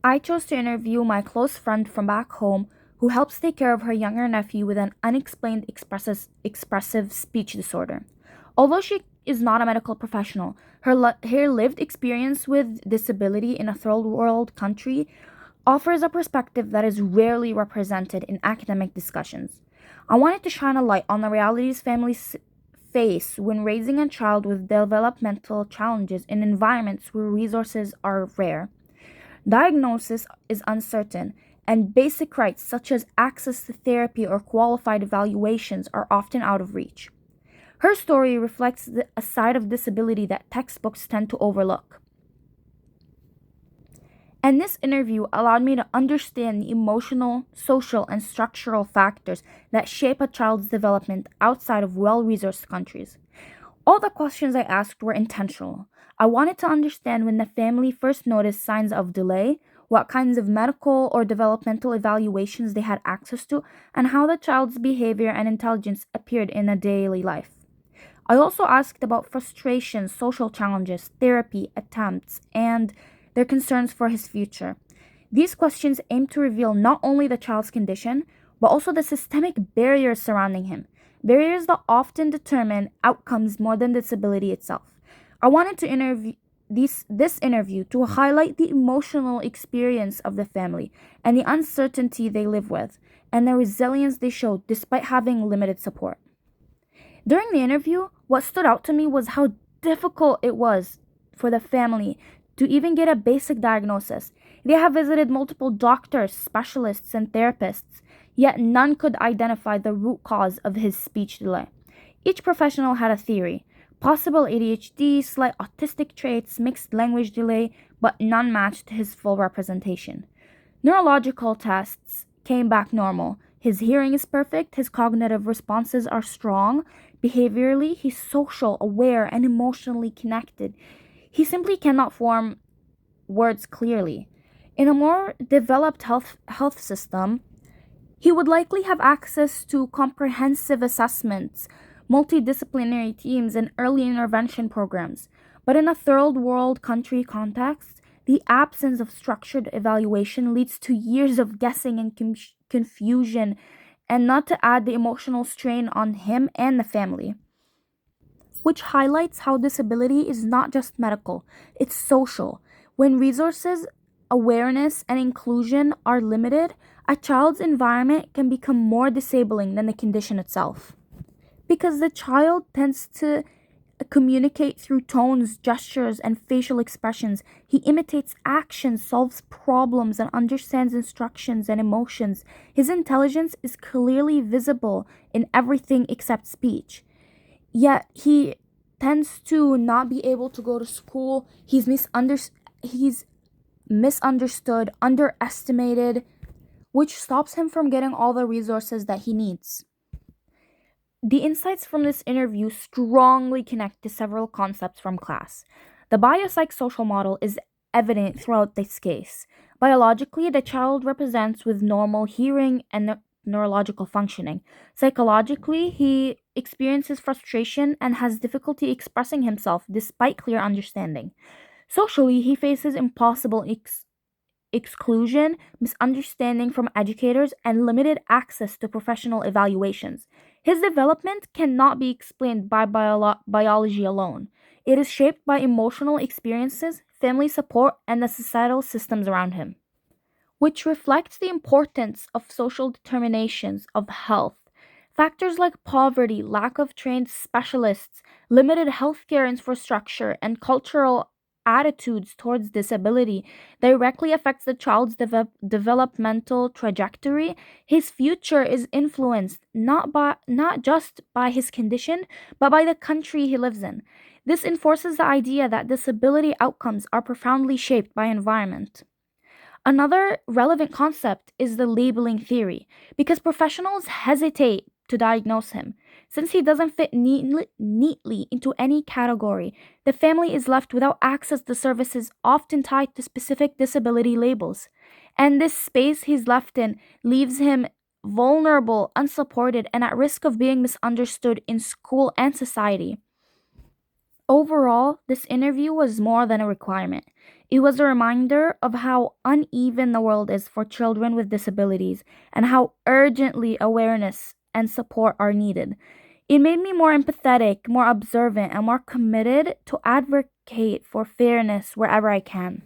I chose to interview my close friend from back home who helps take care of her younger nephew with an unexplained expressive speech disorder. Although she is not a medical professional, her lived experience with disability in a third world country offers a perspective that is rarely represented in academic discussions. I wanted to shine a light on the realities families face when raising a child with developmental challenges in environments where resources are rare. Diagnosis is uncertain, and basic rights such as access to therapy or qualified evaluations are often out of reach. Her story reflects a side of disability that textbooks tend to overlook. And this interview allowed me to understand the emotional, social, and structural factors that shape a child's development outside of well resourced countries. All the questions I asked were intentional. I wanted to understand when the family first noticed signs of delay, what kinds of medical or developmental evaluations they had access to, and how the child's behavior and intelligence appeared in a daily life. I also asked about frustration, social challenges, therapy attempts, and their concerns for his future. These questions aim to reveal not only the child's condition, but also the systemic barriers surrounding him, barriers that often determine outcomes more than disability itself. I wanted to interview this interview to highlight the emotional experience of the family and the uncertainty they live with, and the resilience they show despite having limited support. During the interview, what stood out to me was how difficult it was for the family to even get a basic diagnosis. They have visited multiple doctors, specialists, and therapists, yet none could identify the root cause of his speech delay. Each professional had a theory: possible ADHD, slight autistic traits, mixed language delay, but none matched his full representation. Neurological tests came back normal. His hearing is perfect, his cognitive responses are strong. Behaviorally, he's social, aware, and emotionally connected. He simply cannot form words clearly. In a more developed health system, he would likely have access to comprehensive assessments, multidisciplinary teams, and early intervention programs. But in a third world country context, the absence of structured evaluation leads to years of guessing and confusion, and not to add the emotional strain on him and the family, which highlights how disability is not just medical, it's social. When resources, awareness, and inclusion are limited, a child's environment can become more disabling than the condition itself. Because the child tends to communicate through tones, gestures, and facial expressions. He imitates actions, solves problems, and understands instructions and emotions. His intelligence is clearly visible in everything except speech. Yet he tends to not be able to go to school. He's misunderstood, underestimated, which stops him from getting all the resources that he needs. The insights from this interview strongly connect to several concepts from class. The biopsychosocial model is evident throughout this case. Biologically, the child represents with normal hearing and neurological functioning. Psychologically, he experiences frustration and has difficulty expressing himself despite clear understanding. Socially, he faces impossible exclusion, misunderstanding from educators, and limited access to professional evaluations. His development cannot be explained by biology alone. It is shaped by emotional experiences, family support, and the societal systems around him, which reflects the importance of social determinations of health. Factors like poverty, lack of trained specialists, limited healthcare infrastructure, and cultural attitudes towards disability directly affects the child's developmental trajectory. His future is influenced not just by his condition, but by the country he lives in. This enforces the idea that disability outcomes are profoundly shaped by environment. Another relevant concept is the labeling theory, because professionals hesitate to diagnose him. Since he doesn't fit neatly into any category, the family is left without access to services often tied to specific disability labels. And this space he's left in leaves him vulnerable, unsupported, and at risk of being misunderstood in school and society. Overall, this interview was more than a requirement. It was a reminder of how uneven the world is for children with disabilities and how urgently awareness and support are needed. It made me more empathetic, more observant, and more committed to advocate for fairness wherever I can.